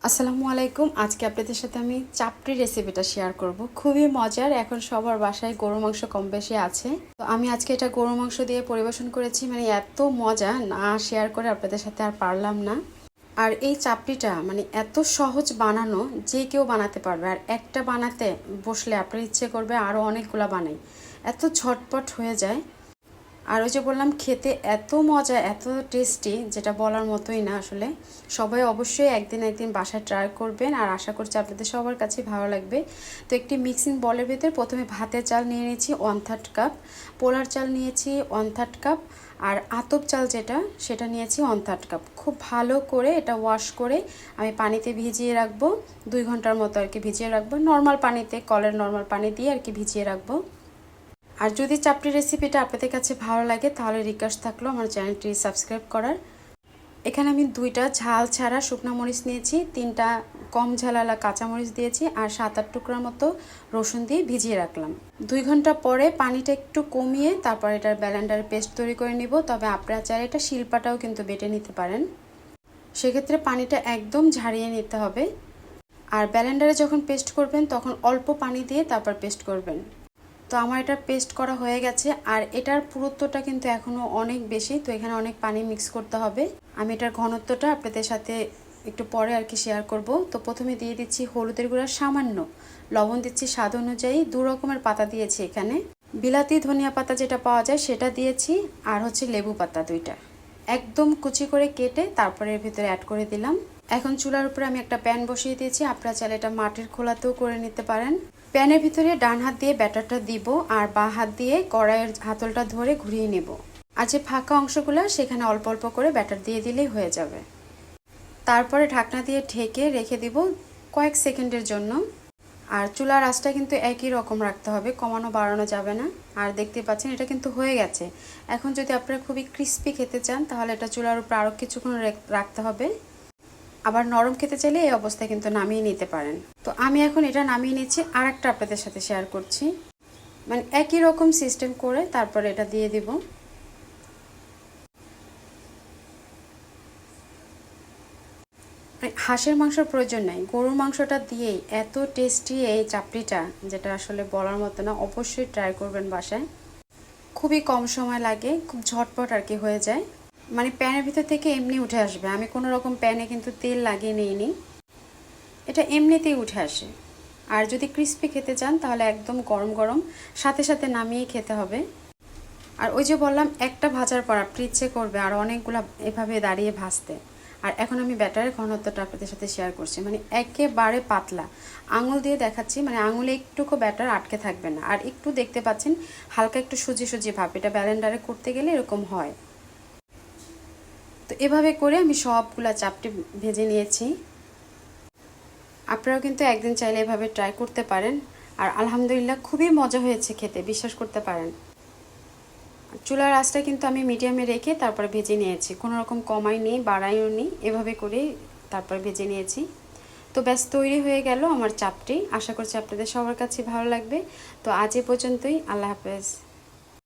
আসসালামু আলাইকুম। আজকে আপনাদের সাথে আমি চাপড়ি রেসিপিটা শেয়ার করব। খুবই মজার। এখন সবার বাসায় গরু মাংস কম বেশি আছে, তো আমি আজকে এটা গরু মাংস দিয়ে পরিবেশন করেছি। মানে এত মজা, না শেয়ার করে আপনাদের সাথে আর পারলাম না। আর এই চাপড়িটা মানে এত সহজ বানানো, যে কেউ বানাতে পারবে। আর একটা বানাতে বসলে আপনার ইচ্ছে করবে আরও অনেকগুলো বানাই, এত ঝটপট হয়ে যায়। আর ওই যে বললাম, খেতে এত মজা, এত টেস্টি, যেটা বলার মতোই না আসলে। সবাই অবশ্যই একদিন বাসায় ট্রাই করবেন, আর আশা করছি আপনাদের সবার কাছে ভালো লাগবে। তো একটি মিক্সিং বলের ভিতরে প্রথমে ভাতের চাল নিয়ে নিয়েছি 1/3 কাপ, পোলার চাল নিয়েছি 1/3 কাপ, আর আতপ চাল যেটা সেটা নিয়েছি 1/3 কাপ। খুব ভালো করে এটা ওয়াশ করে আমি পানিতে ভিজিয়ে রাখবো, 2 ঘন্টার মতো আর কি ভিজিয়ে রাখবো। নর্মাল পানিতে, কলের নর্মাল পানি দিয়ে আর কি ভিজিয়ে রাখবো। আর যদি চাপড়ি রেসিপিটা আপনাদের কাছে ভালো লাগে তাহলে রিকোয়েস্ট থাকলো আমার চ্যানেলটি সাবস্ক্রাইব করার। এখানে আমি 2টা ঝাল ছাড়া শুকনো মরিচ নিয়েছি, 3টা কম ঝালালা কাঁচামরিচ দিয়েছি, আর 7-8 টুকরার মতো রসুন দিয়ে ভিজিয়ে রাখলাম। 2 ঘন্টা পরে পানিটা একটু কমিয়ে তারপর এটার ব্লেন্ডারে পেস্ট তৈরি করে নিব। তবে আপনারা চাইলে এটা শিলপাটাও কিন্তু বেটে নিতে পারেন, সেক্ষেত্রে পানিটা একদম ঝারিয়ে নিতে হবে। আর ব্লেন্ডারে যখন পেস্ট করবেন তখন অল্প পানি দিয়ে তারপর পেস্ট করবেন। তো আমার এটা পেস্ট করা হয়ে গেছে, আর এটার পুরুত্বটা কিন্তু এখনও অনেক বেশি, তো এখানে অনেক পানি মিক্স করতে হবে। আমি এটার ঘনত্বটা আপনাদের সাথে একটু পরে আর কি শেয়ার করব। তো প্রথমে দিয়ে দিচ্ছি হলুদের গুঁড়া সামান্য, লবণ দিচ্ছি স্বাদ অনুযায়ী, 2 রকমের পাতা দিয়েছি এখানে। বিলাতি ধনিয়া পাতা যেটা পাওয়া যায় সেটা দিয়েছি, আর হচ্ছে লেবু পাতা 2টা একদম কুচি করে কেটে তারপরে এর ভিতরে অ্যাড করে দিলাম। এখন চুলার উপরে আমি একটা প্যান বসিয়ে দিয়েছি, আপনারা চাইলে এটা মাটির খোলাতেও করে নিতে পারেন। প্যানের ভিতরে ডান হাত দিয়ে ব্যাটারটা দিব, আর বাঁ হাত দিয়ে কড়াইয়ের হাতলটা ধরে ঘুরিয়ে নেব। আর যে ফাঁকা অংশগুলো সেখানে অল্প অল্প করে ব্যাটার দিয়ে দিলেই হয়ে যাবে। তারপরে ঢাকনা দিয়ে ঢেকে রেখে দিব কয়েক সেকেন্ডের জন্য। আর চুলার আঁচটা কিন্তু একই রকম রাখতে হবে, কমানো বাড়ানো যাবে না। আর দেখতে পাচ্ছেন এটা কিন্তু হয়ে গেছে। এখন যদি আপনারা খুবই ক্রিস্পি খেতে চান তাহলে এটা চুলার উপর আরও কিছুক্ষণ রাখতে হবে। আবার নরম খেতে চাইলে এই অবস্থায় কিন্তু নামিয়ে নিতে পারেন। তো আমি এখন এটা নামিয়ে নিচ্ছি, আর একটা আপনাদের সাথে শেয়ার করছি। মানে একই রকম সিস্টেম করে তারপরে এটা দিয়ে দিব। হাঁসের মাংসের প্রয়োজন নাই, গরুর মাংসটা দিয়েই এত টেস্টি এই চাপড়িটা, যেটা আসলে বলার মতো না। অবশ্যই ট্রাই করবেন বাসায়। খুবই কম সময় লাগে, খুব ঝটপট আর কি হয়ে যায়। মানে প্যানের ভিতর থেকে এমনি উঠে আসবে। আমি কোনো রকম প্যানে কিন্তু তেল লাগিয়ে নিইনি, এটা এমনিতেই উঠে আসে। আর যদি ক্রিস্পি খেতে চান তাহলে একদম গরম গরম সাথে সাথে নামিয়ে খেতে হবে। আর ওই যে বললাম, একটা ভাজার পর আপনি ইচ্ছে করবে আর অনেকগুলো এভাবে দাঁড়িয়ে ভাজতে। আর এখন আমি ব্যাটারের ঘনত্বটা আপনাদের সাথে শেয়ার করছি, মানে একেবারে পাতলা। আঙুল দিয়ে দেখাচ্ছি, মানে আঙুলে একটুকু ব্যাটার আটকে থাকবে না। আর একটু দেখতে পাচ্ছেন হালকা একটু সুজি সুজি ভাব, এটা ব্লেন্ডারে করতে গেলে এরকম হয়। তো এভাবে করে আমি সবগুলা চাপটি ভেজে নিয়েছি। আপনারাও কিন্তু একদিন চাইলে এভাবে ট্রাই করতে পারেন। আর আলহামদুলিল্লাহ খুবই মজা হয়েছে খেতে, বিশ্বাস করতে পারেন। চুলার আঁচটা কিন্তু আমি মিডিয়ামে রেখে তারপরে ভেজে নিয়েছি, কোনো রকম কমাই নেই বাড়াইও নি, এভাবে করে তারপরে ভেজে নিয়েছি। তো ব্যাস তৈরি হয়ে গেল আমার চাপটি। আশা করছি আপনাদের সবার কাছে ভালো লাগবে। তো আজ এ পর্যন্তই, আল্লাহ হাফেজ।